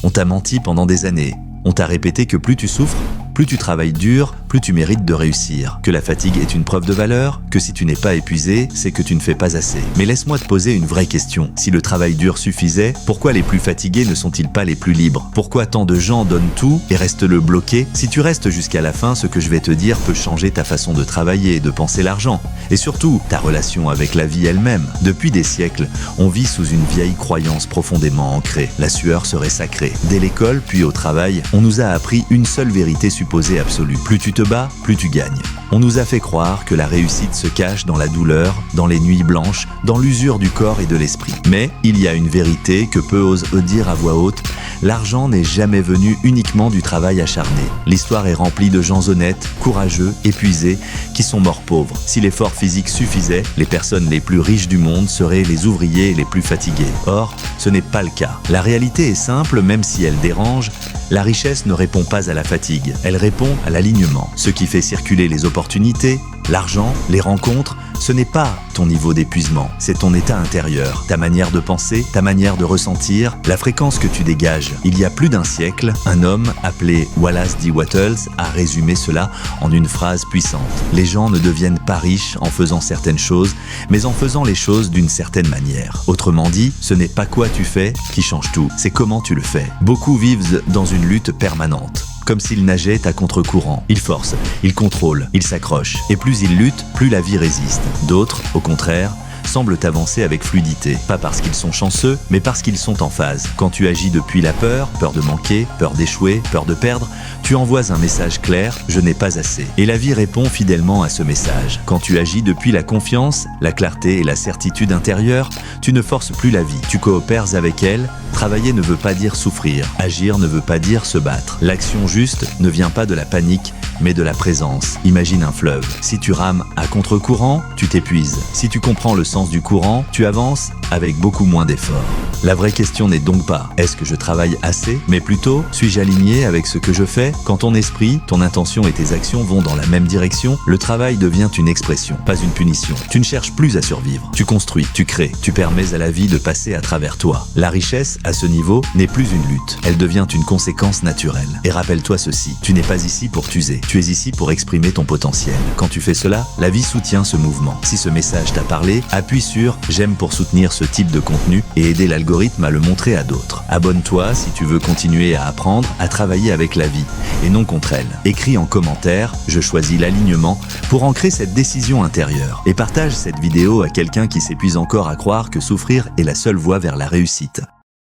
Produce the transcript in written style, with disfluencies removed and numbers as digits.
On t'a menti pendant des années. On t'a répété que plus tu souffres, plus tu travailles dur, plus tu mérites de réussir. Que la fatigue est une preuve de valeur, que si tu n'es pas épuisé, c'est que tu ne fais pas assez. Mais laisse-moi te poser une vraie question. Si le travail dur suffisait, pourquoi les plus fatigués ne sont-ils pas les plus libres? Pourquoi tant de gens donnent tout et restent le bloqué? Si tu restes jusqu'à la fin, ce que je vais te dire peut changer ta façon de travailler et de penser l'argent. Et surtout, ta relation avec la vie elle-même. Depuis des siècles, on vit sous une vieille croyance profondément ancrée. La sueur serait sacrée. Dès l'école, puis au travail, on nous a appris une seule vérité supposée absolue. Plus tu te bats, plus tu gagnes. On nous a fait croire que la réussite se cache dans la douleur, dans les nuits blanches, dans l'usure du corps et de l'esprit. Mais il y a une vérité que peu osent dire à voix haute. L'argent n'est jamais venu uniquement du travail acharné. L'histoire est remplie de gens honnêtes, courageux, épuisés, qui sont morts pauvres. Si l'effort physique suffisait, les personnes les plus riches du monde seraient les ouvriers les plus fatigués. Or, ce n'est pas le cas. La réalité est simple, même si elle dérange. La richesse ne répond pas à la fatigue, elle répond à l'alignement. Ce qui fait circuler les opportunités, l'argent, les rencontres, ce n'est pas ton niveau d'épuisement, c'est ton état intérieur, ta manière de penser, ta manière de ressentir, la fréquence que tu dégages. Il y a plus d'un siècle, un homme appelé Wallace D. Wattles a résumé cela en une phrase puissante. Les gens ne deviennent pas riches en faisant certaines choses, mais en faisant les choses d'une certaine manière. Autrement dit, ce n'est pas quoi tu fais qui change tout, c'est comment tu le fais. Beaucoup vivent dans une lutte permanente. Comme s'ils nageaient à contre-courant. Ils forcent, ils contrôlent, ils s'accrochent. Et plus ils luttent, plus la vie résiste. D'autres, au contraire, semblent avancer avec fluidité. Pas parce qu'ils sont chanceux, mais parce qu'ils sont en phase. Quand tu agis depuis la peur, peur de manquer, peur d'échouer, peur de perdre, tu envoies un message clair, je n'ai pas assez. Et la vie répond fidèlement à ce message. Quand tu agis depuis la confiance, la clarté et la certitude intérieure, tu ne forces plus la vie. Tu coopères avec elle. Travailler ne veut pas dire souffrir. Agir ne veut pas dire se battre. L'action juste ne vient pas de la panique, mais de la présence. Imagine un fleuve. Si tu rames à contre-courant, tu t'épuises. Si tu comprends le sens du courant, tu avances avec beaucoup moins d'efforts. La vraie question n'est donc pas « est-ce que je travaille assez ?», mais plutôt « suis-je aligné avec ce que je fais ?» Quand ton esprit, ton intention et tes actions vont dans la même direction, le travail devient une expression, pas une punition. Tu ne cherches plus à survivre. Tu construis, tu crées, tu permets à la vie de passer à travers toi. La richesse, à ce niveau, n'est plus une lutte. Elle devient une conséquence naturelle. Et rappelle-toi ceci, tu n'es pas ici pour t'user. Tu es ici pour exprimer ton potentiel. Quand tu fais cela, la vie soutient ce mouvement. Si ce message t'a parlé, appuie sur « j'aime » pour soutenir ce type de contenu et aider l'algorithme à le montrer à d'autres. Abonne-toi si tu veux continuer à apprendre, à travailler avec la vie et non contre elle. Écris en commentaire « je choisis l'alignement » pour ancrer cette décision intérieure et partage cette vidéo à quelqu'un qui s'épuise encore à croire que souffrir est la seule voie vers la réussite.